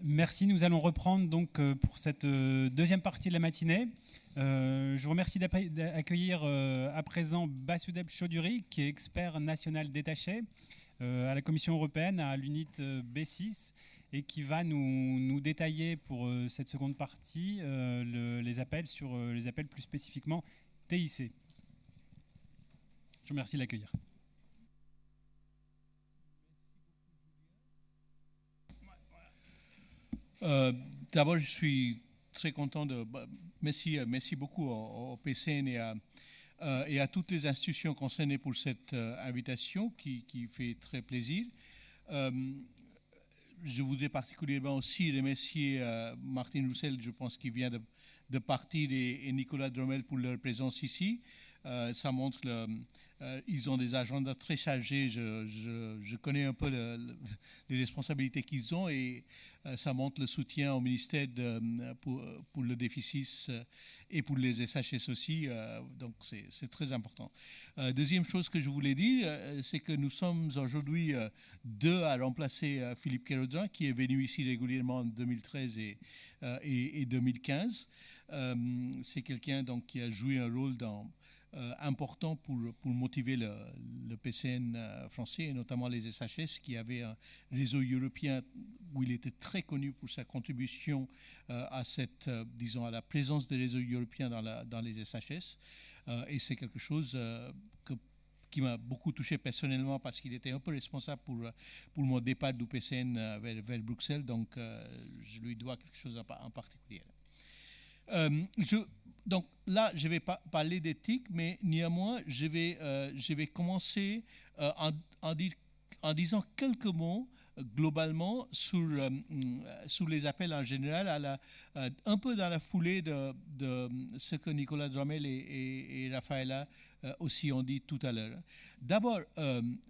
Merci, nous allons reprendre donc pour cette deuxième partie de la matinée. Je vous remercie d'accueillir à présent Basudeb Chaudhuri, qui est expert national détaché à la Commission européenne, à l'UNIT B6, et qui va nous détailler pour cette seconde partie les appels sur les appels plus spécifiquement TIC. Je vous remercie de l'accueillir. D'abord, je suis très content de... Merci beaucoup au PCN et à toutes les institutions concernées pour cette invitation qui fait très plaisir. Je voudrais particulièrement aussi remercier Martin Roussel, je pense qu'il vient de partir, et Nicolas Dromel pour leur présence ici. Ça montre ils ont des agendas très chargés. Je connais un peu les responsabilités qu'ils ont et ça montre le soutien au ministère pour le défi 6 et pour les SHS aussi. Donc c'est très important. Deuxième chose que je voulais dire, c'est que nous sommes aujourd'hui deux à remplacer Philippe Kérodrin, qui est venu ici régulièrement en 2013 et 2015. C'est quelqu'un donc qui a joué un rôle important pour motiver le PCN français, et notamment les SHS, qui avaient un réseau européen où il était très connu pour sa contribution à à la présence des réseaux européens dans les SHS. Et c'est quelque chose qui m'a beaucoup touché personnellement, parce qu'il était un peu responsable pour mon départ du PCN vers Bruxelles, donc je lui dois quelque chose en particulier. Donc là, je vais pas parler d'éthique, mais néanmoins, je vais commencer en disant quelques mots globalement sur les appels en général, un peu dans la foulée de ce que Nicolas Dromel et Rafaela aussi ont dit tout à l'heure. D'abord,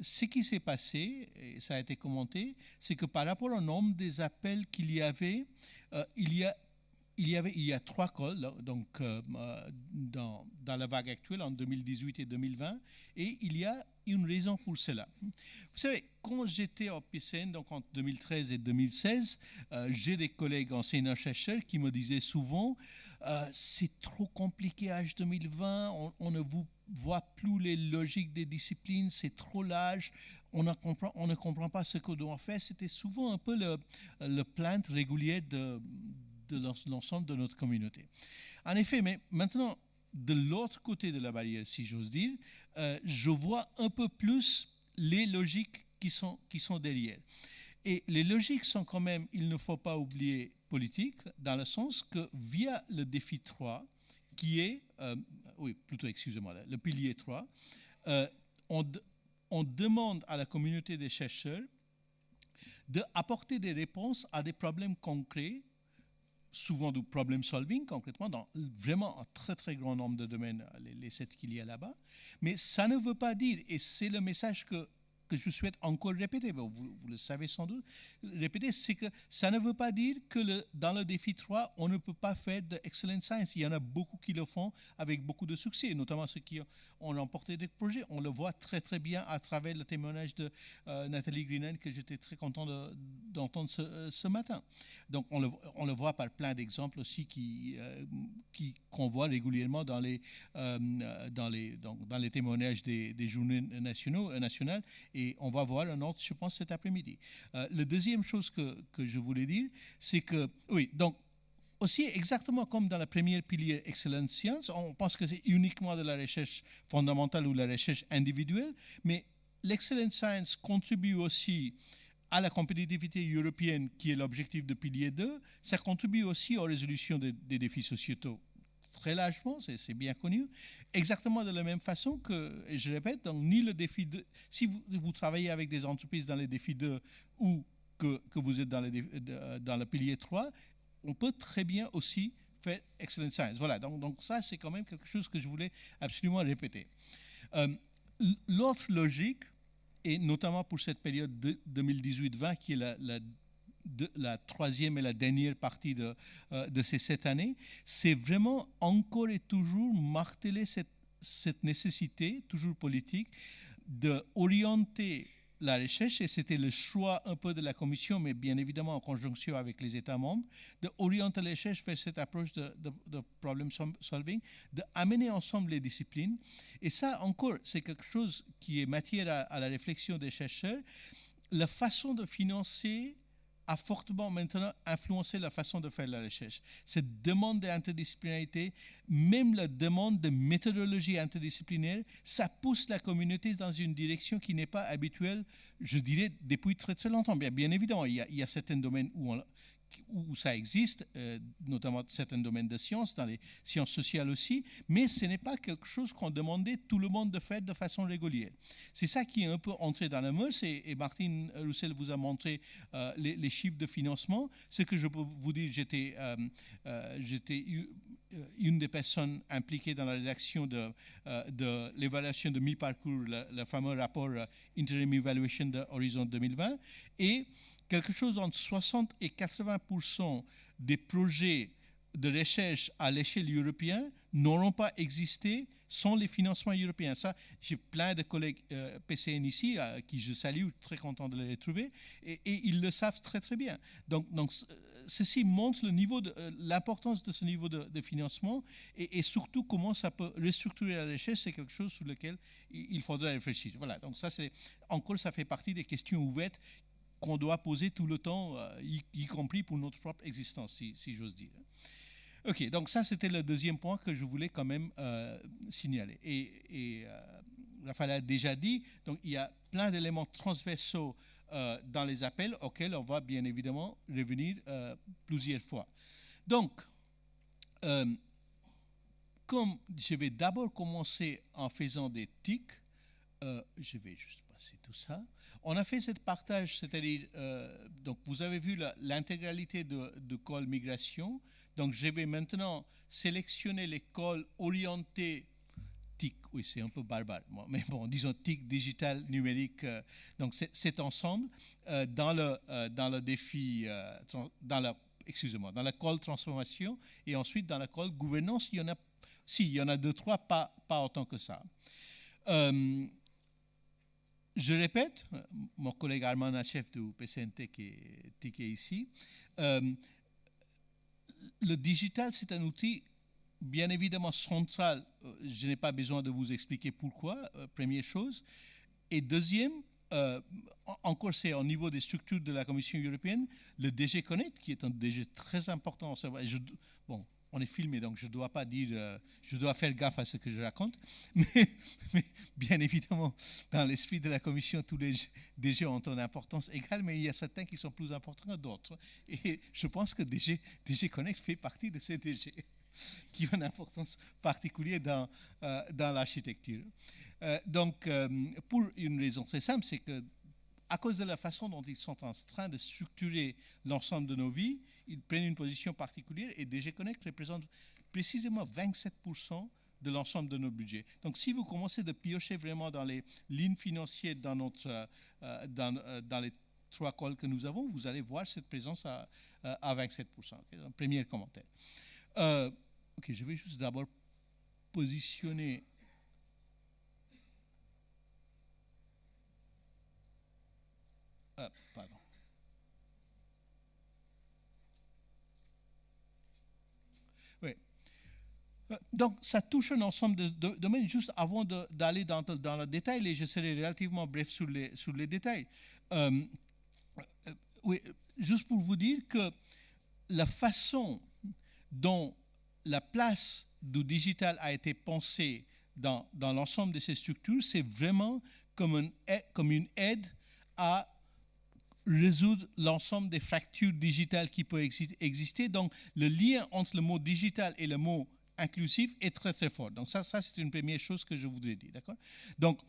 ce qui s'est passé, et ça a été commenté, c'est que par rapport au nombre des appels qu'il y avait, il y a trois calls donc, dans la vague actuelle en 2018 et 2020, et il y a une raison pour cela. Vous savez, quand j'étais au PCN, donc en 2013 et 2016, j'ai des collègues enseignants-chercheurs qui me disaient souvent c'est trop compliqué à H2020, on ne vous voit plus les logiques des disciplines, c'est trop large, on ne comprend pas ce qu'on doit faire. C'était souvent un peu le plainte régulière de l'ensemble de notre communauté. En effet, mais maintenant, de l'autre côté de la barrière, si j'ose dire, je vois un peu plus les logiques qui sont derrière. Et les logiques sont quand même, il ne faut pas oublier, politiques, dans le sens que via le défi 3, qui est, le pilier 3, on demande à la communauté des chercheurs d'apporter des réponses à des problèmes concrets, souvent du problem solving concrètement, dans vraiment un très très grand nombre de domaines, les 7 qu'il y a là-bas. Mais ça ne veut pas dire, et c'est le message que je souhaite encore répéter, vous le savez sans doute, c'est que ça ne veut pas dire que dans le défi 3, on ne peut pas faire de excellent science. Il y en a beaucoup qui le font avec beaucoup de succès, notamment ceux qui ont remporté des projets. On le voit très très bien à travers le témoignage de Nathalie Greenan, que j'étais très content d'entendre ce matin. Donc on le voit par plein d'exemples aussi qu'on voit régulièrement dans les témoignages des journées nationales. Et on va voir un autre, je pense, cet après-midi. La deuxième chose que je voulais dire, c'est que, oui, donc, aussi exactement comme dans la première pilier Excellence Science, on pense que c'est uniquement de la recherche fondamentale ou la recherche individuelle, mais l'Excellence Science contribue aussi à la compétitivité européenne, qui est l'objectif de pilier 2, ça contribue aussi aux résolutions des défis sociétaux. Très largement, c'est bien connu, exactement de la même façon que, et je répète, donc, ni le défi 2, si vous travaillez avec des entreprises dans les défis 2 ou que vous êtes dans le pilier 3, on peut très bien aussi faire Excellent Science. Voilà, donc ça, c'est quand même quelque chose que je voulais absolument répéter. L'autre logique, et notamment pour cette période 2018-20, qui est la troisième et la dernière partie de ces 7 années, c'est vraiment encore et toujours marteler cette nécessité, toujours politique, d'orienter la recherche, et c'était le choix un peu de la Commission, mais bien évidemment en conjonction avec les États membres, d'orienter la recherche vers cette approche de problem solving, d'amener ensemble les disciplines. Et ça, encore, c'est quelque chose qui est matière à la réflexion des chercheurs. La façon de financer a fortement maintenant influencé la façon de faire la recherche. Cette demande d'interdisciplinarité, même la demande de méthodologie interdisciplinaire, ça pousse la communauté dans une direction qui n'est pas habituelle, je dirais, depuis très très longtemps. Bien évidemment, il y a certains domaines où ça existe, notamment certains domaines de sciences, dans les sciences sociales aussi, mais ce n'est pas quelque chose qu'on demandait tout le monde de faire de façon régulière. C'est ça qui est un peu entré dans la mœurs, et Martine Roussel vous a montré les chiffres de financement. Ce que je peux vous dire, j'étais une des personnes impliquées dans la rédaction de l'évaluation de mi-parcours, le fameux rapport Interim Evaluation de Horizon 2020, et quelque chose entre 60 et 80% des projets de recherche à l'échelle européenne n'auront pas existé sans les financements européens. Ça, j'ai plein de collègues PCN ici, qui je salue, très content de les retrouver, et ils le savent très très bien. Donc ceci montre l'importance de ce niveau de financement, et surtout comment ça peut restructurer la recherche. C'est quelque chose sur lequel il faudra réfléchir. Voilà, donc ça fait partie des questions ouvertes qu'on doit poser tout le temps, y compris pour notre propre existence, si j'ose dire. Ok, donc ça c'était le deuxième point que je voulais quand même signaler. Et Raphaël a déjà dit, donc il y a plein d'éléments transversaux dans les appels auxquels on va bien évidemment revenir plusieurs fois. Donc, comme je vais d'abord commencer en faisant des tics, je vais juste passer tout ça. On a fait ce partage, c'est-à-dire, donc vous avez vu l'intégralité de call migration. Donc je vais maintenant sélectionner les calls orientés TIC. Oui, c'est un peu barbare, mais bon, disons TIC, digital, numérique. Donc cet ensemble dans le défi, dans la call transformation, et ensuite dans la call gouvernance, il y en a 2-3, pas autant que ça. Je répète, mon collègue Armand Nachef du PCNT qui est ici, le digital, c'est un outil bien évidemment central. Je n'ai pas besoin de vous expliquer pourquoi, première chose. Et deuxième, encore c'est au niveau des structures de la Commission européenne, le DG Connect, qui est un DG très important. Bon, on est filmé, donc je ne dois pas dire, je dois faire gaffe à ce que je raconte, mais bien évidemment, dans l'esprit de la Commission, tous les DG ont une importance égale, mais il y a certains qui sont plus importants que d'autres. Et je pense que DG Connect fait partie de ces DG qui ont une importance particulière dans l'architecture. Donc, pour une raison très simple, c'est que à cause de la façon dont ils sont en train de structurer l'ensemble de nos vies, ils prennent une position particulière, et DG Connect représente précisément 27% de l'ensemble de nos budgets. Donc si vous commencez de piocher vraiment dans les lignes financières dans les 3 calls que nous avons, vous allez voir cette présence à 27%. Okay, un premier commentaire. Ok, je vais juste d'abord positionner... pardon. Oui. Donc, ça touche un ensemble de domaines. Juste avant d'aller dans le détail, et je serai relativement bref sur les détails. Oui, juste pour vous dire que la façon dont la place du digital a été pensée dans l'ensemble de ces structures, c'est vraiment comme une aide à résoudre l'ensemble des fractures digitales qui peuvent exister. Donc, le lien entre le mot digital et le mot inclusif est très, très fort. Donc, ça c'est une première chose que je voudrais dire. D'accord ? Donc,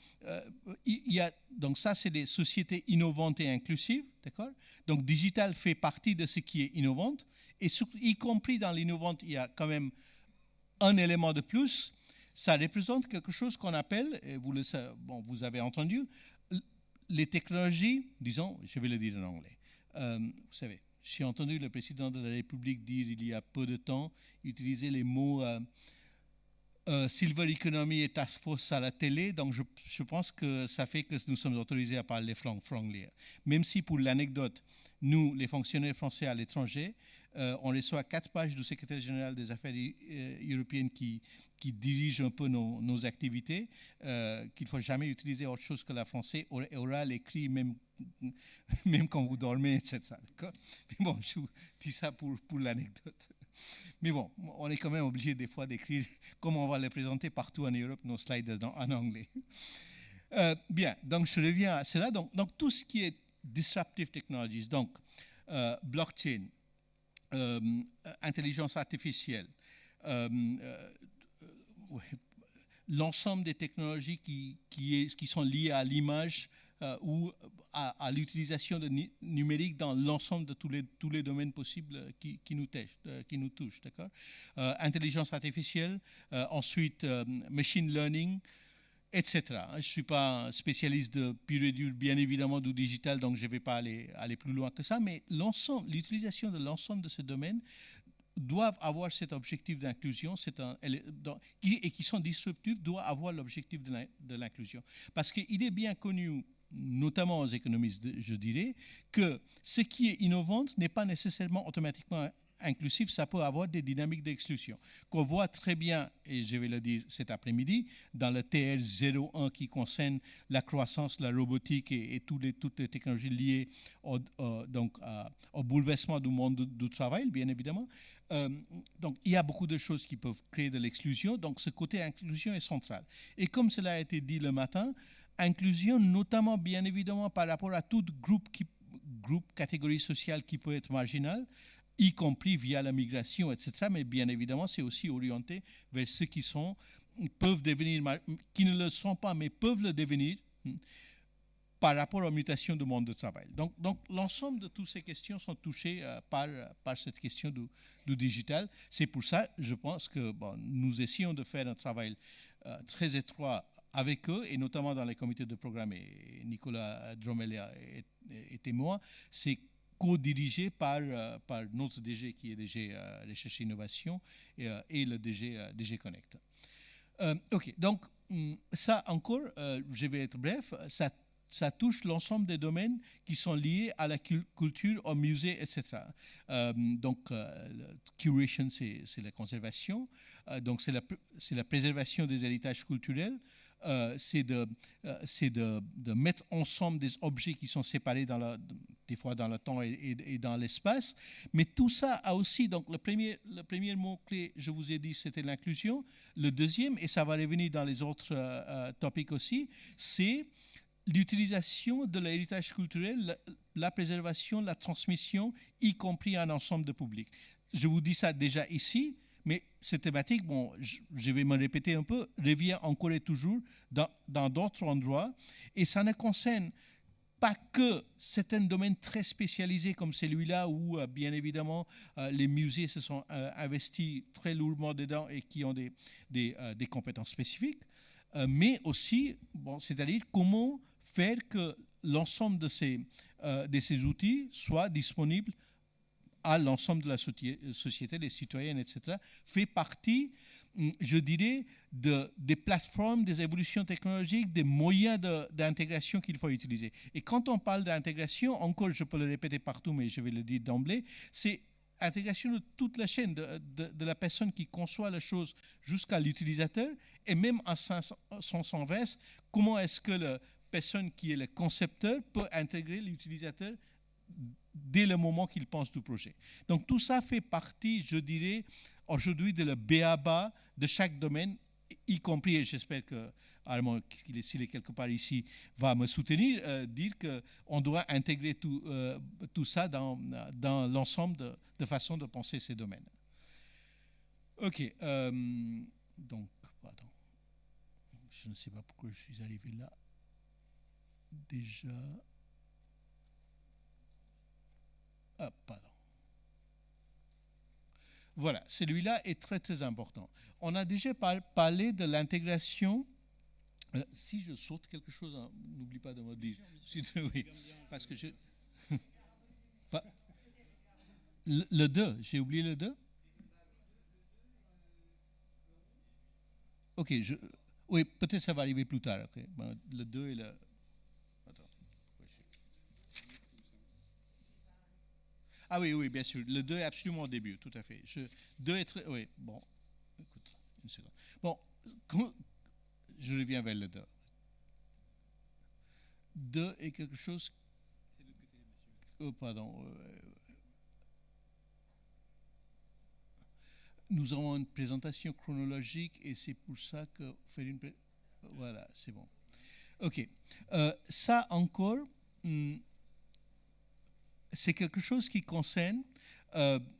donc, ça, c'est des sociétés innovantes et inclusives. D'accord ? Donc, digital fait partie de ce qui est innovante. Et y compris dans l'innovante, il y a quand même un élément de plus. Ça représente quelque chose qu'on appelle, et vous avez entendu, les technologies, disons, je vais le dire en anglais. Vous savez, j'ai entendu le président de la République dire il y a peu de temps, utiliser les mots Silver Economy et Task Force à la télé, donc je pense que ça fait que nous sommes autorisés à parler franglais. Même si pour l'anecdote, nous, les fonctionnaires français à l'étranger, on reçoit 4 pages du secrétaire général des affaires européennes qui dirige un peu nos activités, qu'il ne faut jamais utiliser autre chose que la français, oral, écrit, même quand vous dormez, etc. D'accord. Mais bon, je vous dis ça pour l'anecdote. Mais bon, on est quand même obligé des fois d'écrire comment on va les présenter partout en Europe, nos slides en anglais. Bien, donc je reviens à cela. Donc tout ce qui est disruptive technologies, donc blockchain, intelligence artificielle, l'ensemble des technologies qui sont liées à l'image ou à l'utilisation de numérique dans l'ensemble de tous les domaines possibles qui nous touchent, d'accord. Intelligence artificielle, ensuite machine learning, etc. Je ne suis pas spécialiste de pur et dur, bien évidemment, du digital, donc je ne vais pas aller plus loin que ça, mais l'utilisation de l'ensemble de ces domaines doivent avoir cet objectif d'inclusion et qui sont disruptifs, doivent avoir l'objectif de l'inclusion. Parce qu'il est bien connu, notamment aux économistes, je dirais, que ce qui est innovant n'est pas nécessairement automatiquement inclusif, ça peut avoir des dynamiques d'exclusion qu'on voit très bien, et je vais le dire cet après-midi, dans le TR01 qui concerne la croissance, la robotique et toutes les technologies liées au bouleversement du monde du travail, bien évidemment. Donc, il y a beaucoup de choses qui peuvent créer de l'exclusion, donc ce côté inclusion est central. Et comme cela a été dit le matin, inclusion notamment, bien évidemment, par rapport à tout groupe, catégorie sociale qui peut être marginale, y compris via la migration, etc. Mais bien évidemment, c'est aussi orienté vers ceux qui peuvent devenir, qui ne le sont pas, mais peuvent le devenir par rapport aux mutations du monde du travail. Donc l'ensemble de toutes ces questions sont touchées par cette question du digital. C'est pour ça, je pense que nous essayons de faire un travail très étroit avec eux, et notamment dans les comités de programme, et Nicolas Dromel et moi, c'est co-dirigé par notre DG qui est DG Recherche et Innovation et le DG Connect. OK, donc ça encore, je vais être bref, ça touche l'ensemble des domaines qui sont liés à la culture, au musée, etc. Curation, c'est la conservation, donc c'est la préservation des héritages culturels, c'est de mettre ensemble des objets qui sont séparés des fois dans le temps et dans l'espace. Mais tout ça a aussi, donc le premier mot-clé, je vous ai dit, c'était l'inclusion. Le deuxième, et ça va revenir dans les autres topics aussi, c'est l'utilisation de l'héritage culturel, la préservation, la transmission, y compris un ensemble de public. Je vous dis ça déjà ici, mais cette thématique, je vais me répéter un peu, revient encore et toujours dans d'autres endroits, et ça ne concerne pas que certains domaines très spécialisés comme celui-là où, bien évidemment, les musées se sont investis très lourdement dedans et qui ont des compétences spécifiques, mais aussi, c'est-à-dire comment faire que l'ensemble de ces outils soient disponibles à l'ensemble de la société, des citoyennes, etc., fait partie, je dirais, des plateformes, des évolutions technologiques, des moyens d'intégration qu'il faut utiliser. Et quand on parle d'intégration, encore, je peux le répéter partout, mais je vais le dire d'emblée, c'est intégration de toute la chaîne, de la personne qui conçoit la chose jusqu'à l'utilisateur, et même en sens inverse, comment est-ce que la personne qui est le concepteur peut intégrer l'utilisateur dès le moment qu'il pense du projet. Donc tout ça fait partie, je dirais, aujourd'hui de la b.a.-ba de chaque domaine, y compris, et j'espère que Armand, s'il est quelque part ici, va me soutenir, dire qu'on doit intégrer tout ça dans l'ensemble de façon de penser ces domaines. OK. Donc, pardon. Je ne sais pas pourquoi je suis arrivé là. Déjà... pardon. Voilà, celui-là est très très important. On a déjà parlé de l'intégration. Si je saute quelque chose, n'oublie pas de me dire. Oui, parce que le 2, j'ai oublié le 2. Ok, oui, peut-être ça va arriver plus tard. Ok. Bon, le 2 et le... Attends. Ah oui, oui, bien sûr. Le 2 est absolument au début, tout à fait. 2 est très... Oui, bon. Écoute, une seconde. Bon, je reviens vers le 2. 2 est quelque chose... C'est de l'autre côté, monsieur. Oh, pardon. Nous avons une présentation chronologique et c'est pour ça que faire une... Voilà, c'est bon. Ok. Ça encore, c'est quelque chose qui concerne,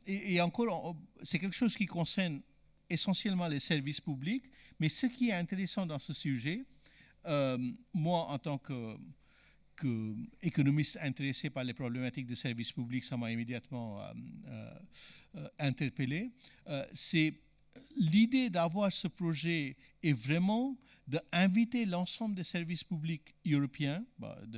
et encore, c'est quelque chose qui concerne essentiellement les services publics, mais ce qui est intéressant dans ce sujet, moi en tant qu'économiste intéressé par les problématiques de services publics, ça m'a immédiatement interpellé, c'est l'idée d'avoir ce projet est vraiment d'inviter l'ensemble des services publics européens,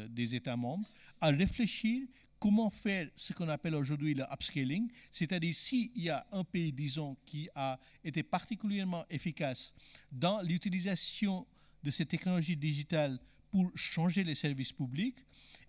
des États membres, à réfléchir comment faire ce qu'on appelle aujourd'hui le upscaling, c'est-à-dire s'il y a un pays, disons, qui a été particulièrement efficace dans l'utilisation de ces technologies digitales pour changer les services publics,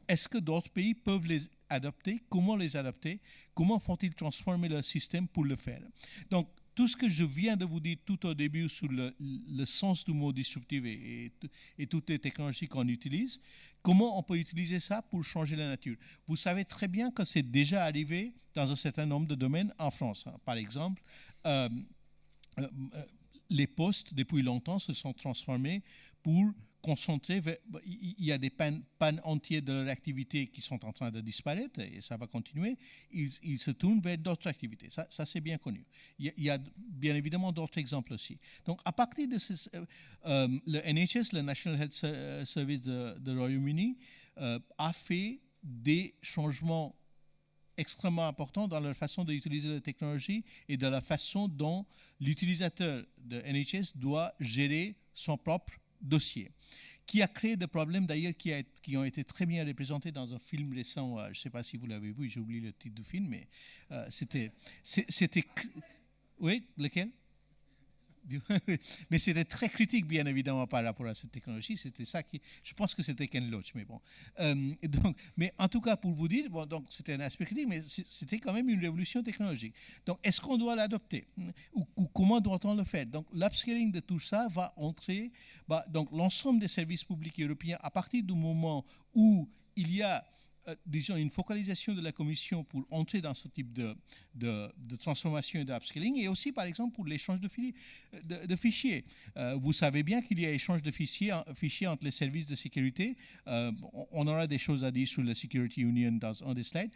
est-ce que d'autres pays peuvent les adopter? Comment les adopter? Comment font-ils transformer leur système pour le faire? Donc, tout ce que je viens de vous dire tout au début sur le sens du mot disruptif et toutes les technologies qu'on utilise, comment on peut utiliser ça pour changer la nature? Vous savez très bien que c'est déjà arrivé dans un certain nombre de domaines en France. Par exemple, les postes, depuis longtemps, se sont transformés pour concentrer vers, il y a des pannes entières de leur activité qui sont en train de disparaître et ça va continuer. Ils se tournent vers d'autres activités. Ça c'est bien connu. Il y a bien évidemment d'autres exemples aussi. Donc, à partir de le NHS, le National Health Service de Royaume-Uni, a fait des changements extrêmement importants dans leur façon d'utiliser la technologie et de la façon dont l'utilisateur de NHS doit gérer son propre dossier, qui a créé des problèmes d'ailleurs qui ont été très bien représentés dans un film récent. Je ne sais pas si vous l'avez vu, j'ai oublié le titre du film, mais c'était... Oui, lequel? Mais c'était très critique, bien évidemment, par rapport à cette technologie. C'était ça qui... Je pense que c'était Ken Loach, mais bon. Mais en tout cas, pour vous dire, bon, donc c'était un aspect critique, mais c'était quand même une révolution technologique. Donc, est-ce qu'on doit l'adopter? Ou comment doit-on le faire? Donc, l'upscaling de tout ça va entrer... donc, l'ensemble des services publics européens, à partir du moment où il y a disons, une focalisation de la Commission pour entrer dans ce type de transformation et d'upscaling, et aussi, par exemple, pour l'échange de fichiers. Vous savez bien qu'il y a échange de fichiers entre les services de sécurité. On aura des choses à dire sur la Security Union dans un des slides.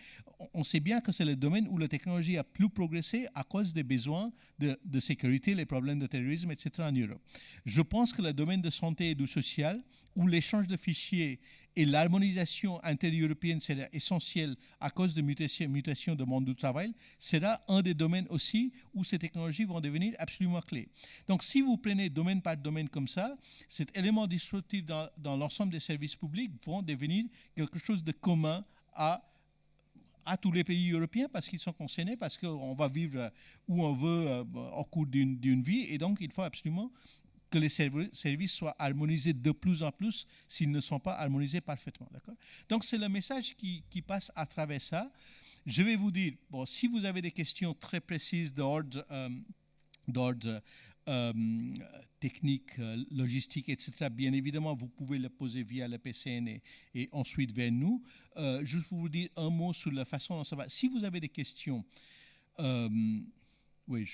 On sait bien que c'est le domaine où la technologie a plus progressé à cause des besoins de sécurité, les problèmes de terrorisme, etc. en Europe. Je pense que le domaine de santé et du social, où l'échange de fichiers et l'harmonisation intereuropéenne sera essentielle à cause de mutations du monde du travail, sera un des domaines aussi où ces technologies vont devenir absolument clés. Donc, si vous prenez domaine par domaine comme ça, cet élément disruptif dans l'ensemble des services publics vont devenir quelque chose de commun à tous les pays européens parce qu'ils sont concernés, parce qu'on va vivre où on veut au cours d'une vie, et donc il faut absolument que les services soient harmonisés de plus en plus s'ils ne sont pas harmonisés parfaitement. D'accord? Donc, c'est le message qui passe à travers ça. Je vais vous dire, bon, si vous avez des questions très précises d'ordre technique, logistique, etc., bien évidemment, vous pouvez le poser via le PCN et ensuite vers nous. Juste pour vous dire un mot sur la façon dont ça va. Si vous avez des questions... oui,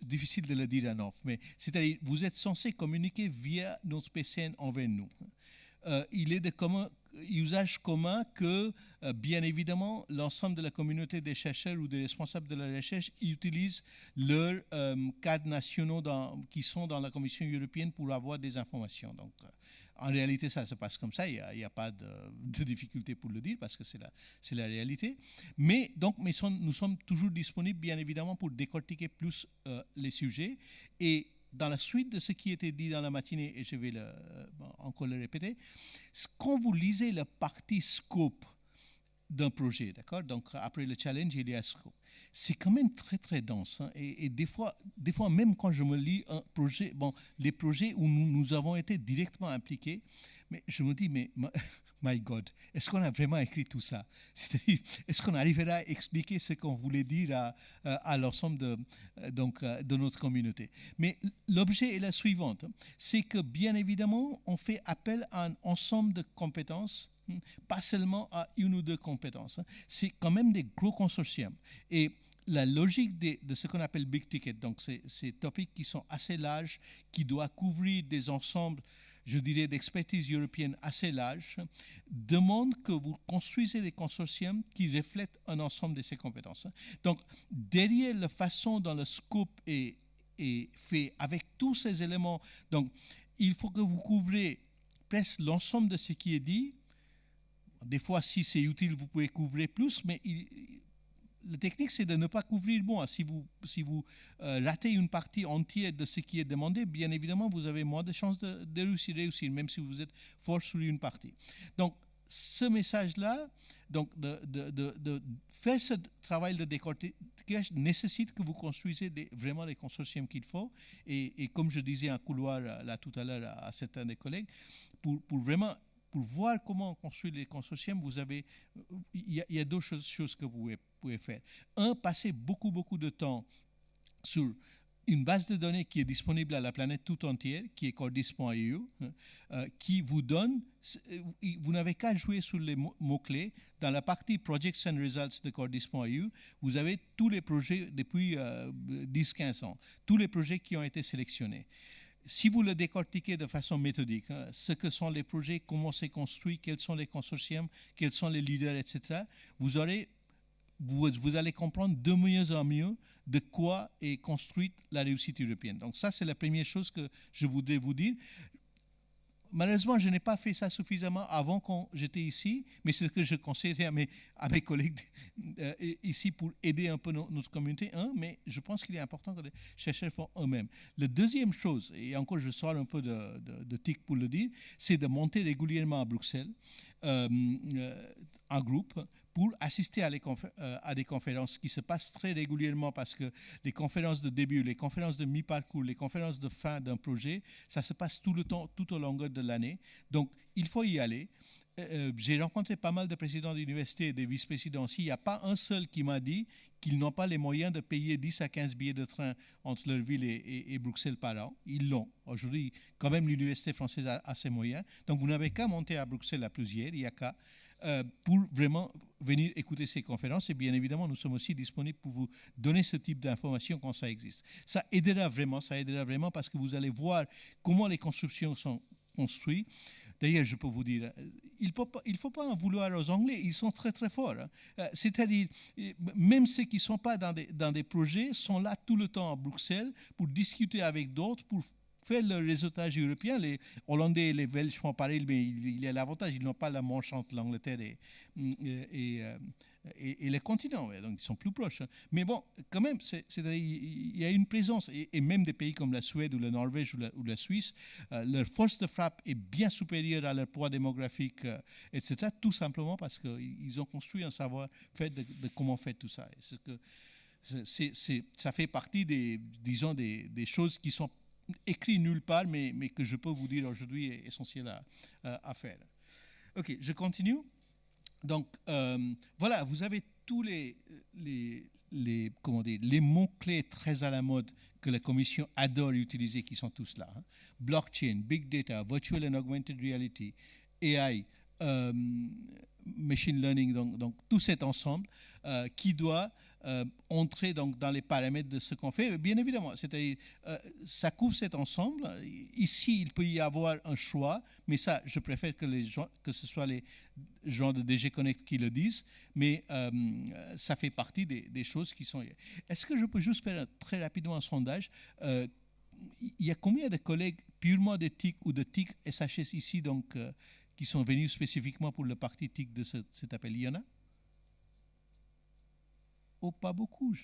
difficile de le dire en off, mais c'est-à-dire vous êtes censé communiquer via notre PCN envers nous. Il est de usage commun que, bien évidemment, l'ensemble de la communauté des chercheurs ou des responsables de la recherche utilisent leurs cadres nationaux qui sont dans la Commission européenne pour avoir des informations. Donc, en réalité, ça se passe comme ça. Il n'y a pas de difficulté pour le dire parce que c'est la réalité. Mais nous sommes toujours disponibles, bien évidemment, pour décortiquer plus les sujets. Et dans la suite de ce qui était dit dans la matinée, et je vais encore le répéter, quand vous lisez la partie scope d'un projet, d'accord? Donc, après le challenge, il y a scope. C'est quand même très, très dense. Hein, et des fois, même quand je me lis un projet, bon, les projets où nous avons été directement impliqués, mais je me dis, mais my God, est-ce qu'on a vraiment écrit tout ça? C'est-à-dire, est-ce qu'on arrivera à expliquer ce qu'on voulait dire à l'ensemble de notre communauté? Mais l'objet est la suivante, c'est que bien évidemment, on fait appel à un ensemble de compétences, pas seulement à une ou deux compétences. C'est quand même des gros consortiums. Et la logique de ce qu'on appelle big ticket, donc ces topics qui sont assez larges, qui doivent couvrir des ensembles, je dirais, d'expertise européenne assez larges, demande que vous construisez des consortiums qui reflètent un ensemble de ces compétences. Donc, derrière la façon dont le scope est fait, avec tous ces éléments, donc, il faut que vous couvrez presque l'ensemble de ce qui est dit. Des fois, si c'est utile, vous pouvez couvrir plus, mais la technique, c'est de ne pas couvrir. Bon, si vous ratez une partie entière de ce qui est demandé, bien évidemment, vous avez moins de chances de réussir, même si vous êtes fort sur une partie. Donc, ce message-là, donc de faire ce travail de décortiquage nécessite que vous construisez vraiment les consortiums qu'il faut. Et comme je disais en couloir là tout à l'heure à certains des collègues, pour vraiment pour voir comment construire les consortiums, il y a deux choses que vous pouvez faire. Un, passer beaucoup de temps sur une base de données qui est disponible à la planète tout entière, qui est cordis.eu, qui vous donne, vous n'avez qu'à jouer sur les mots-clés. Dans la partie Projects and Results de cordis.eu, vous avez tous les projets depuis 10-15 ans, tous les projets qui ont été sélectionnés. Si vous le décortiquez de façon méthodique, ce que sont les projets, comment c'est construit, quels sont les consortiums, quels sont les leaders, etc., vous allez comprendre de mieux en mieux de quoi est construite la réussite européenne. Donc ça, c'est la première chose que je voudrais vous dire. Malheureusement, je n'ai pas fait ça suffisamment avant quand j'étais ici, mais c'est ce que je conseillerais à mes collègues ici pour aider un peu notre communauté. Mais je pense qu'il est important que les chercheurs font eux-mêmes. La deuxième chose, et encore je sors un peu de TIC pour le dire, c'est de monter régulièrement à Bruxelles en groupe pour assister à des conférences qui se passent très régulièrement parce que les conférences de début, les conférences de mi-parcours, les conférences de fin d'un projet, ça se passe tout le temps, tout au long de l'année. Donc, il faut y aller. J'ai rencontré pas mal de présidents d'université et de vice-présidents aussi. Il n'y a pas un seul qui m'a dit qu'ils n'ont pas les moyens de payer 10 à 15 billets de train entre leur ville et Bruxelles par an. Ils l'ont. Aujourd'hui, quand même, l'université française a ses moyens. Donc, vous n'avez qu'à monter à Bruxelles à plusieurs. Il n'y a qu'à pour vraiment venir écouter ces conférences. Et bien évidemment, nous sommes aussi disponibles pour vous donner ce type d'informations quand ça existe. Ça aidera vraiment parce que vous allez voir comment les constructions sont construites. D'ailleurs, je peux vous dire, il ne faut pas en vouloir aux Anglais, ils sont très très forts. C'est-à-dire, même ceux qui ne sont pas dans des projets sont là tout le temps à Bruxelles pour discuter avec d'autres, pour faire le réseautage européen. Les Hollandais et les Belges font pareil, mais il y a l'avantage, ils n'ont pas la manche entre l'Angleterre et le continent, donc ils sont plus proches. Mais bon, quand même, il y a une présence, et même des pays comme la Suède ou la Norvège ou la Suisse, leur force de frappe est bien supérieure à leur poids démographique, etc., tout simplement parce qu'ils ont construit un savoir-faire de comment faire tout ça. Ça fait partie des choses qui sont écrites nulle part, mais que je peux vous dire aujourd'hui est essentiel à faire. Ok, je continue. Donc, voilà, vous avez tous les mots-clés très à la mode que la Commission adore utiliser, qui sont tous là. Blockchain, Big Data, Virtual and Augmented Reality, AI, Machine Learning, donc tout cet ensemble qui doit entrer donc dans les paramètres de ce qu'on fait. Bien évidemment, c'est-à-dire ça couvre cet ensemble. Ici, il peut y avoir un choix, mais ça, je préfère que ce soit les gens de DG Connect qui le disent, mais ça fait partie des choses qui sont... Est-ce que je peux juste faire très rapidement un sondage? Il y a combien de collègues purement de TIC ou de TIC SHS ici, donc, qui sont venus spécifiquement pour le parti TIC de cet appel? Il y en a? Oh, pas beaucoup.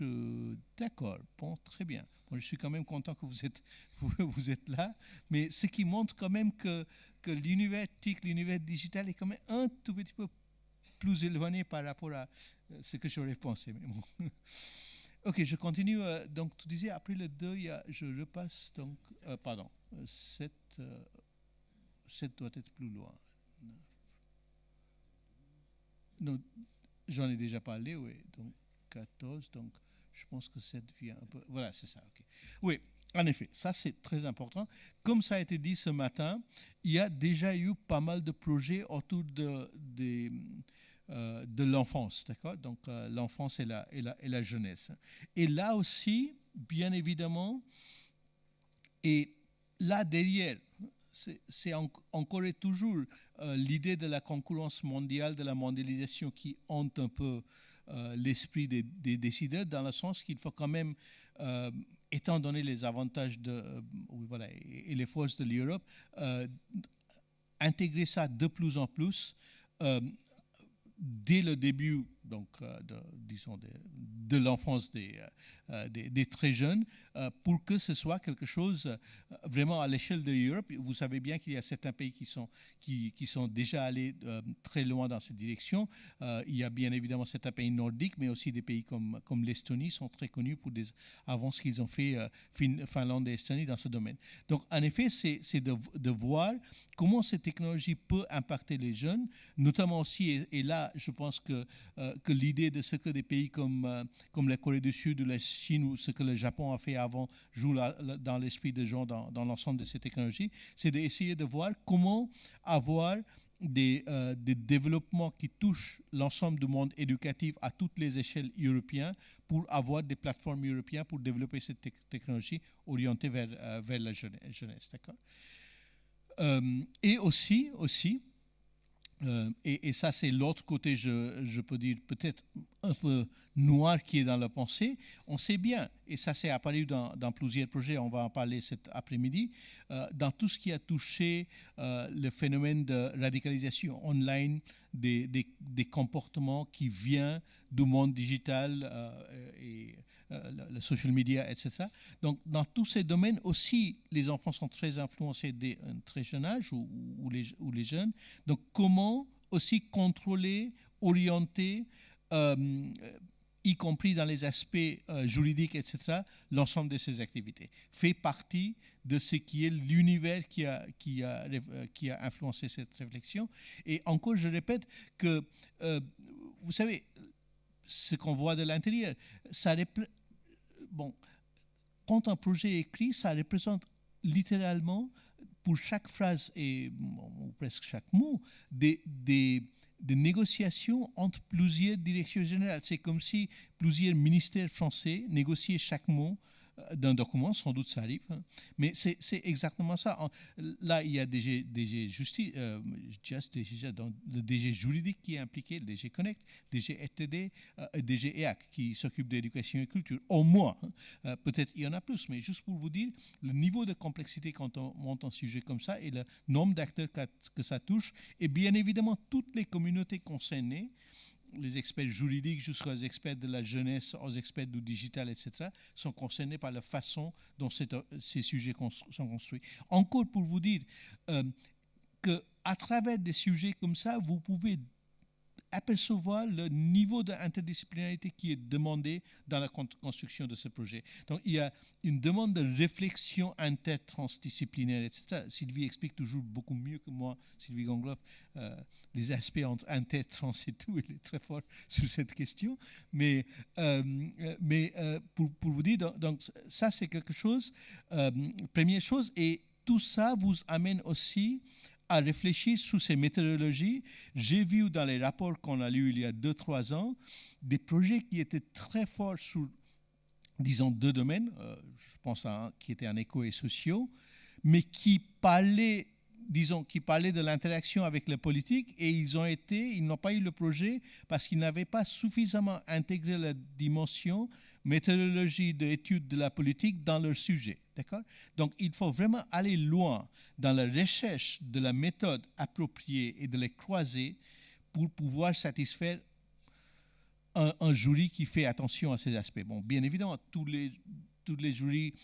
D'accord. Bon, très bien. Bon, je suis quand même content que vous êtes là. Mais ce qui montre quand même que l'univers TIC, l'univers digital est quand même un tout petit peu plus éloigné par rapport à ce que j'aurais pensé. Mais bon. Ok, je continue. Donc, tu disais, après le 2, je repasse. Donc, pardon, 7 doit être plus loin. Non, j'en ai déjà parlé, oui. Donc, 14, donc je pense que 7 vient un peu. Voilà, c'est ça. Okay. Oui, en effet, ça c'est très important. Comme ça a été dit ce matin, il y a déjà eu pas mal de projets autour de l'enfance, d'accord? Donc l'enfance et la jeunesse. Et là aussi, bien évidemment, et là derrière, c'est encore et toujours l'idée de la concurrence mondiale, de la mondialisation qui hante un peu l'esprit des décideurs, dans le sens qu'il faut quand même, étant donné les avantages voilà, et les forces de l'Europe, intégrer ça de plus en plus dès le début, donc, disons, de l'enfance des très jeunes, pour que ce soit quelque chose vraiment à l'échelle de l'Europe. Vous savez bien qu'il y a certains pays qui sont déjà allés très loin dans cette direction. Il y a bien évidemment certains pays nordiques, mais aussi des pays comme l'Estonie sont très connus pour des avances qu'ils ont fait, Finlande et Estonie, dans ce domaine. Donc, en effet, c'est de voir comment cette technologie peut impacter les jeunes, notamment aussi, et là, je pense que l'idée de ce que des pays comme la Corée du Sud ou la Chine ou ce que le Japon a fait avant joue dans l'esprit des gens dans l'ensemble de ces technologies, c'est d'essayer de voir comment avoir des développements qui touchent l'ensemble du monde éducatif à toutes les échelles européennes, pour avoir des plateformes européennes pour développer cette technologie orientée vers la jeunesse. D'accord? Et aussi et ça c'est l'autre côté, je peux dire peut-être un peu noir, qui est dans la pensée. On sait bien, et ça s'est apparu dans plusieurs projets, on va en parler cet après-midi, dans tout ce qui a touché le phénomène de radicalisation online, des comportements qui viennent du monde digital et le social media, etc. Donc, dans tous ces domaines aussi, les enfants sont très influencés dès un très jeune âge, ou les jeunes. Donc, comment aussi contrôler, orienter, y compris dans les aspects juridiques, etc., l'ensemble de ces activités fait partie de ce qui est l'univers qui a influencé cette réflexion. Et encore, je répète que, vous savez, ce qu'on voit de l'intérieur, quand un projet est écrit, ça représente littéralement, pour chaque phrase et ou presque chaque mot, des négociations entre plusieurs directions générales. C'est comme si plusieurs ministères français négociaient chaque mot d'un document. Sans doute ça arrive, hein. Mais c'est exactement ça. Là, il y a DG Justice, le DG juridique qui est impliqué, le DG Connect, DG RTD, DG EAC qui s'occupe de l'éducation et culture. Au moins, hein. Peut-être il y en a plus, mais juste pour vous dire, le niveau de complexité quand on monte un sujet comme ça et le nombre d'acteurs que ça touche, et bien évidemment toutes les communautés concernées, les experts juridiques jusqu'aux experts de la jeunesse, aux experts du digital, etc., sont concernés par la façon dont ces sujets sont construits. Encore pour vous dire qu'à travers des sujets comme ça, vous pouvez apercevoir le niveau d'interdisciplinarité qui est demandé dans la construction de ce projet. Donc, il y a une demande de réflexion intertransdisciplinaire, etc. Sylvie explique toujours beaucoup mieux que moi, Sylvie Gangloff, les aspects entre inter, trans et tout. Elle est très forte sur cette question. Mais pour vous dire, donc ça, c'est quelque chose, première chose, et tout ça vous amène aussi à réfléchir sur ces méthodologies. J'ai vu dans les rapports qu'on a lus il y a 2-3 ans des projets qui étaient très forts sur, disons, 2 domaines, je pense à un qui était en éco et sociaux, mais qui parlaient de l'interaction avec la politique, et ils n'ont pas eu le projet parce qu'ils n'avaient pas suffisamment intégré la dimension méthodologie d'étude de la politique dans leur sujet. D'accord? Donc, il faut vraiment aller loin dans la recherche de la méthode appropriée et de les croiser pour pouvoir satisfaire un jury qui fait attention à ces aspects. Bon, bien évidemment, tous les jurys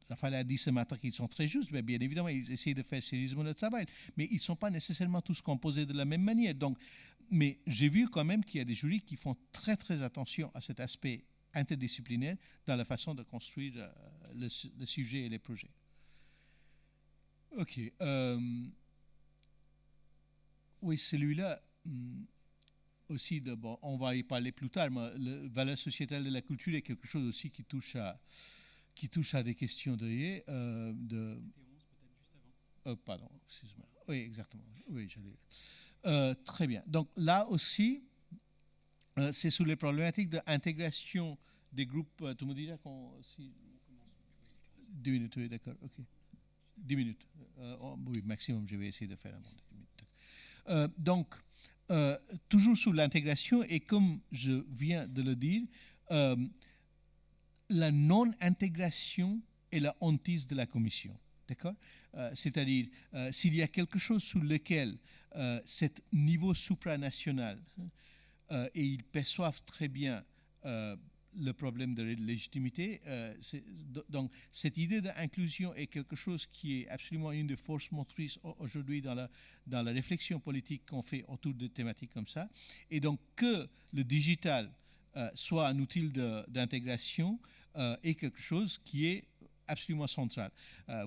Raphaël a dit ce matin qu'ils sont très justes, mais bien évidemment, ils essayent de faire sérieusement le travail. Mais ils ne sont pas nécessairement tous composés de la même manière. Donc, mais j'ai vu quand même qu'il y a des jurys qui font très, très attention à cet aspect interdisciplinaire dans la façon de construire le sujet et les projets. OK. Oui, celui-là aussi, bon, on va y parler plus tard, mais la valeur sociétale de la culture est quelque chose aussi qui touche à des questions pardon, excuse-moi. Oui, exactement. Oui, je l'ai. Très bien. Donc là aussi, c'est sur les problématiques d'intégration des groupes. Tu me diras si 10 minutes, oui, d'accord, ok. 10 minutes. Oui, maximum, je vais essayer de faire un monde. 10 minutes. Donc, toujours sur l'intégration, et comme je viens de le dire, la non-intégration est la hantise de la Commission. D'accord? C'est-à-dire, s'il y a quelque chose sur lequel cet niveau supranational, et ils perçoivent très bien le problème de légitimité, donc cette idée d'inclusion est quelque chose qui est absolument une des forces motrices aujourd'hui dans la réflexion politique qu'on fait autour de thématiques comme ça. Et donc que le digital soit un outil d'intégration est quelque chose qui est absolument central.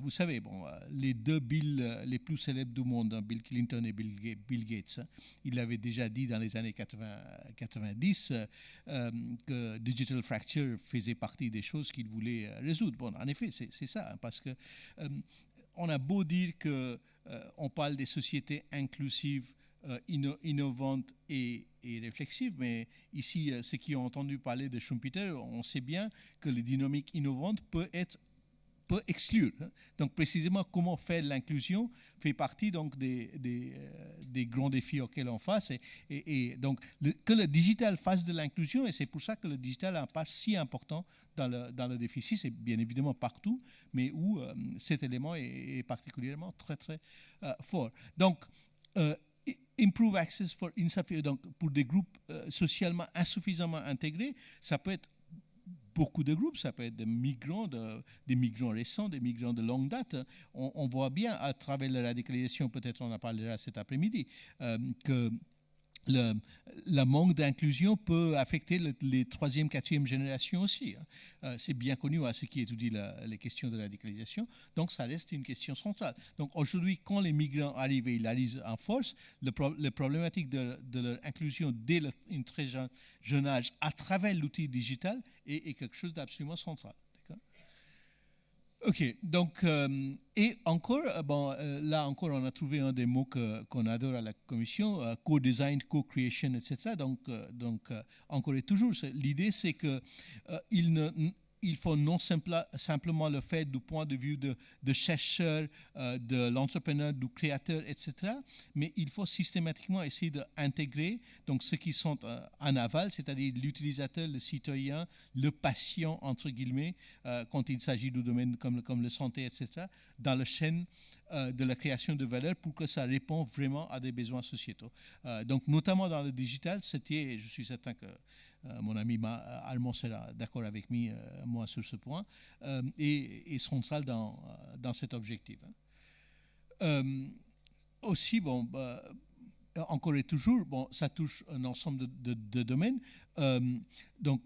Vous savez, bon, les deux Bill les plus célèbres du monde, hein, Bill Clinton et Bill Gates, hein, ils l'avaient déjà dit dans les années 90 que Digital Fracture faisait partie des choses qu'ils voulaient résoudre. Bon, en effet, c'est ça, hein, parce que on a beau dire qu'on parle des sociétés inclusives, innovantes et réflexives, mais ici, ceux qui ont entendu parler de Schumpeter, on sait bien que les dynamiques innovantes peut exclure. Donc précisément comment faire l'inclusion fait partie donc des grands défis auxquels on face et donc que le digital fasse de l'inclusion, et c'est pour ça que le digital a un part si important dans le déficit, c'est bien évidemment partout, mais où cet élément est particulièrement très très fort. Donc improve access donc pour des groupes socialement insuffisamment intégrés, ça peut être beaucoup de groupes, ça peut être des migrants récents, des migrants de longue date. On voit bien à travers la radicalisation, peut-être on en parlera cet après-midi, que le manque d'inclusion peut affecter les troisième, quatrième générations aussi. C'est bien connu à ceux qui étudient les questions de radicalisation, donc ça reste une question centrale. Donc aujourd'hui, quand les migrants arrivent et ils arrivent en force, la problématique de leur inclusion dès un très jeune âge à travers l'outil digital est quelque chose d'absolument central. OK, donc, et encore, là encore, on a trouvé un des mots qu'on adore à la commission, co-design, co-creation, etc. Donc, encore et toujours, l'idée c'est que il faut non simplement le faire du point de vue de chercheur, de l'entrepreneur, du créateur, etc. Mais il faut systématiquement essayer d'intégrer donc ceux qui sont en aval, c'est-à-dire l'utilisateur, le citoyen, le patient, entre guillemets, quand il s'agit de domaines comme la santé, etc., dans la chaîne de la création de valeur pour que ça réponde vraiment à des besoins sociétaux. Donc, notamment dans le digital, et je suis certain que mon ami Armand sera d'accord avec moi sur ce point, est central dans cet objectif. Aussi, bon, encore et toujours, bon, ça touche un ensemble de domaines. Donc,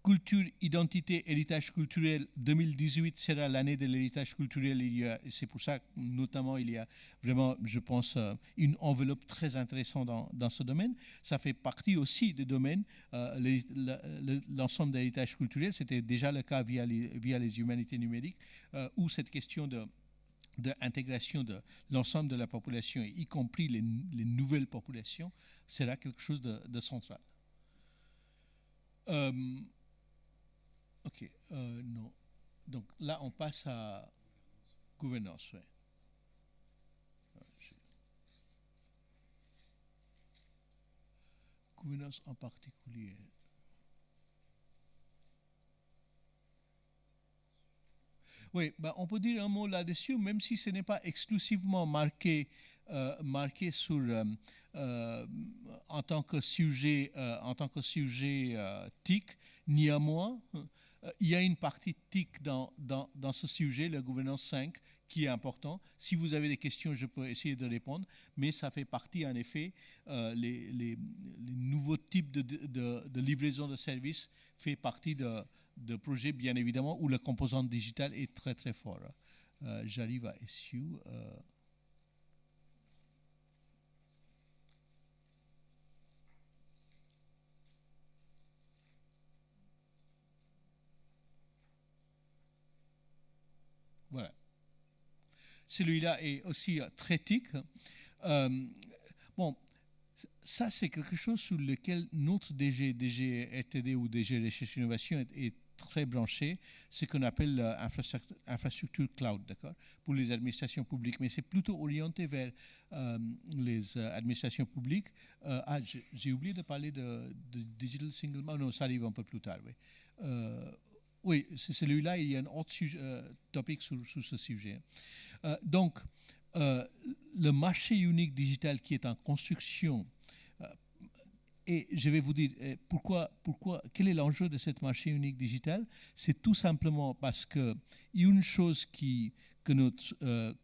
culture, identité, héritage culturel, 2018 sera l'année de l'héritage culturel. C'est pour ça, notamment, il y a vraiment, je pense, une enveloppe très intéressante dans ce domaine. Ça fait partie aussi des domaines, l'ensemble de l'héritage culturel. C'était déjà le cas via les humanités numériques, où cette question d'intégration de l'ensemble de la population, y compris les nouvelles populations, sera quelque chose de central. OK, non. Donc là, on passe à gouvernance. Ouais. Gouvernance en particulier. Oui, on peut dire un mot là-dessus, même si ce n'est pas exclusivement marqué sur en tant que sujet TIC, néanmoins, il y a une partie TIC dans ce sujet, la gouvernance 5, qui est important. Si vous avez des questions, je peux essayer de répondre, mais ça fait partie, en effet, les nouveaux types de livraison de services fait partie de projets, bien évidemment, où la composante digitale est très, très forte. J'arrive à issue. Voilà. Celui-là est aussi très TIC. Bon, ça, c'est quelque chose sur lequel notre DG RTD ou DG Recherche et Innovation est très branché, ce qu'on appelle l'infrastructure cloud, d'accord, pour les administrations publiques. Mais c'est plutôt orienté vers les administrations publiques. J'ai oublié de parler de Digital Single Market. Non, ça arrive un peu plus tard, oui. Oui, c'est celui-là, il y a un autre topic sur ce sujet. Donc, le marché unique digital qui est en construction, et je vais vous dire pourquoi, quel est l'enjeu de ce marché unique digital? C'est tout simplement parce que une chose que notre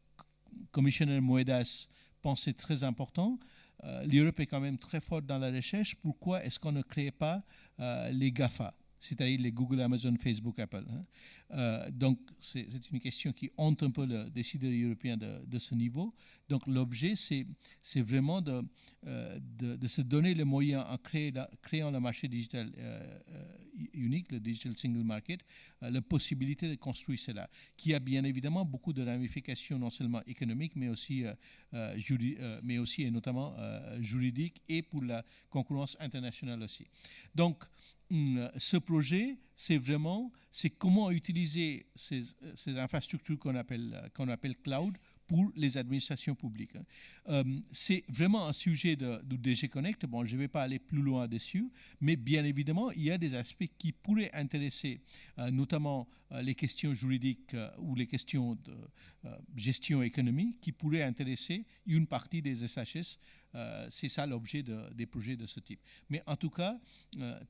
commissionnaire Moedas pensait très important, l'Europe est quand même très forte dans la recherche. Pourquoi est-ce qu'on ne crée pas les GAFA, c'est-à-dire les Google, Amazon, Facebook, Apple, hein? Donc, c'est une question qui hante un peu le décideur européen de ce niveau. Donc, l'objet, c'est vraiment de se donner les moyens en créant le marché digital unique, le Digital Single Market, la possibilité de construire cela, qui a bien évidemment beaucoup de ramifications, non seulement économiques, mais aussi et notamment juridiques, et pour la concurrence internationale aussi. Donc, ce projet, c'est comment utiliser ces infrastructures qu'on appelle cloud pour les administrations publiques. C'est vraiment un sujet du DG Connect. Bon, je ne vais pas aller plus loin dessus, mais bien évidemment, il y a des aspects qui pourraient intéresser, notamment les questions juridiques ou les questions de gestion économique, qui pourraient intéresser une partie des SHS. C'est ça l'objet des projets de ce type. Mais en tout cas,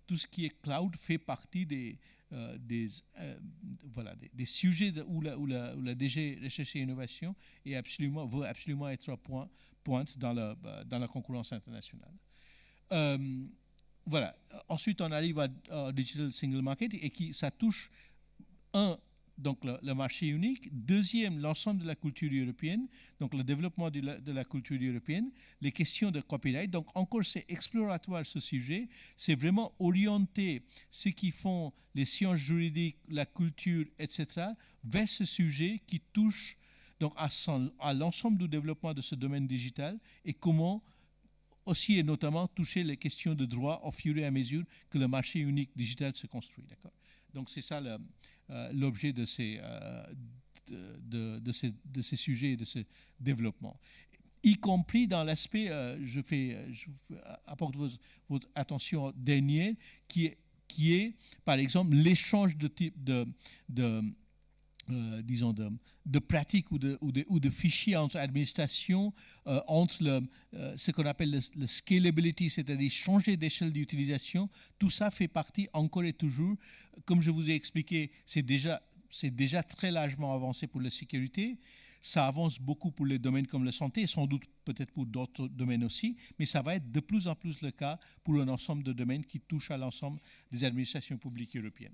tout ce qui est cloud fait partie des sujets où la DG Recherche et Innovation veut absolument être pointe dans la concurrence internationale. Voilà. Ensuite, on arrive à Digital Single Market et ça touche donc le marché unique. Deuxième, l'ensemble de la culture européenne, donc le développement de la culture européenne, les questions de copyright. Donc encore, c'est exploratoire ce sujet. C'est vraiment orienter ceux qui font les sciences juridiques, la culture, etc., vers ce sujet qui touche donc à l'ensemble du développement de ce domaine digital et comment aussi et notamment toucher les questions de droit au fur et à mesure que le marché unique digital se construit. D'accord. Donc c'est ça l'objet de ces sujets et de ce développement, y compris dans l'aspect, je apporte votre attention dernière, qui est par exemple l'échange de type disons de pratiques ou de fichiers entre administrations, entre ce qu'on appelle le scalability, c'est-à-dire changer d'échelle d'utilisation. Tout ça fait partie encore et toujours, comme je vous ai expliqué, c'est déjà très largement avancé pour la sécurité. Ça avance beaucoup pour les domaines comme la santé, et sans doute peut-être pour d'autres domaines aussi, mais ça va être de plus en plus le cas pour un ensemble de domaines qui touchent à l'ensemble des administrations publiques européennes.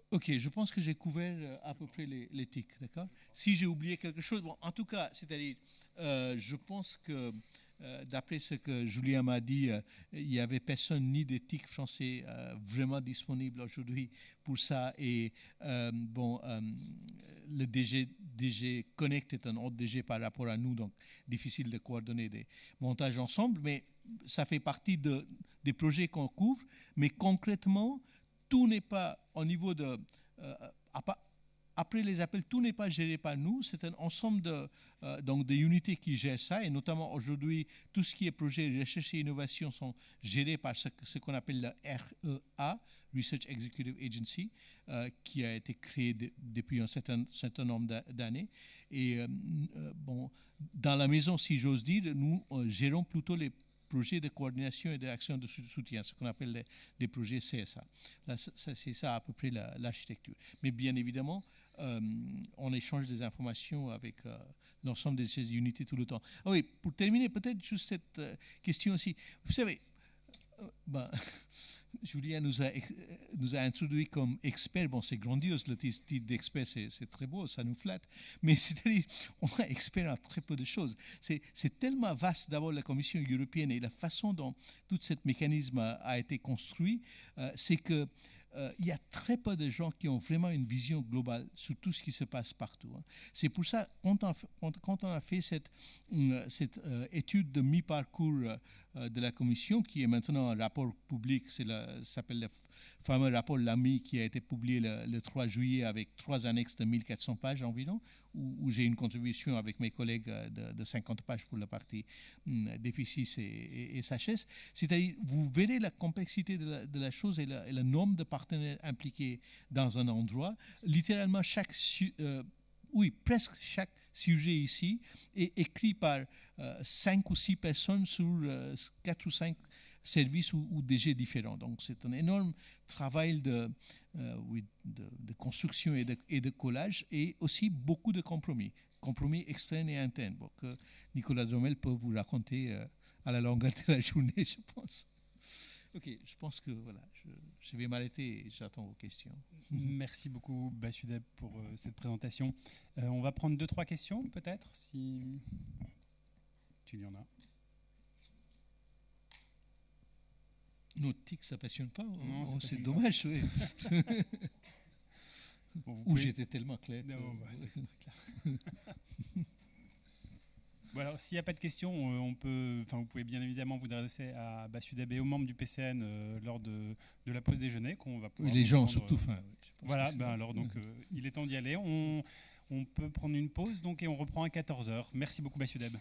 Ok, je pense que j'ai couvert à peu près les TIC, d'accord. Si j'ai oublié quelque chose, bon, en tout cas, c'est-à-dire, je pense que d'après ce que Julien m'a dit, il n'y avait personne ni des TIC français vraiment disponible aujourd'hui pour ça. Et le DG Connect est un autre DG par rapport à nous, donc difficile de coordonner des montages ensemble, mais ça fait partie des projets qu'on couvre. Mais concrètement, tout n'est pas au niveau de... après les appels, tout n'est pas géré par nous. C'est un ensemble de unités qui gèrent ça. Et notamment aujourd'hui, tout ce qui est projet de recherche et innovation sont gérés par ce qu'on appelle le REA, Research Executive Agency, qui a été créé depuis un certain nombre d'années. Et dans la maison, si j'ose dire, nous gérons plutôt projets de coordination et d'action de soutien, ce qu'on appelle les projets CSA. Là, c'est ça à peu près l'architecture. Mais bien évidemment, on échange des informations avec l'ensemble de ces unités tout le temps. Ah oui, pour terminer, peut-être juste cette question aussi. Vous savez, Julien nous a introduit comme expert. Bon, c'est grandiose, le titre d'expert, c'est très beau, ça nous flatte. Mais c'est-à-dire, on est expert en très peu de choses. C'est tellement vaste, d'abord, la Commission européenne et la façon dont tout ce mécanisme a été construit, c'est que il y a très peu de gens qui ont vraiment une vision globale sur tout ce qui se passe partout. C'est pour ça, quand on a fait cette étude de mi-parcours de la Commission, qui est maintenant un rapport public, ça s'appelle le fameux rapport Lamy, qui a été publié le 3 juillet avec 3 annexes de 1400 pages environ, où j'ai une contribution avec mes collègues de 50 pages pour la partie déficit et sagesse. C'est-à-dire, vous verrez la complexité de la chose et le nombre de partenaires impliqués dans un endroit. Littéralement, presque chaque sujet ici est écrit par 5 ou 6 personnes sur 4 ou 5 services ou DG différents. Donc, c'est un énorme travail de construction et de collage, et aussi beaucoup de compromis externes et internes, que Nicolas Dromel peut vous raconter à la longueur de la journée, je pense. Ok, je pense que voilà, je vais m'arrêter et j'attends vos questions. Merci beaucoup, Basudeb, pour cette présentation. On va prendre 2-3 questions, peut-être, si tu y en as. Nos tics, ça ne passionne pas. Non, c'est dommage, oui. Ou j'étais tellement clair. Non, Bon, alors, s'il n'y a pas de questions, vous pouvez bien évidemment vous adresser à Basudeb et aux membres du PCN lors de la pause déjeuner qu'on va pouvoir. Les gens ont surtout faim. Voilà, alors donc il est temps d'y aller. On peut prendre une pause et on reprend à 14h. Merci beaucoup, Basudeb.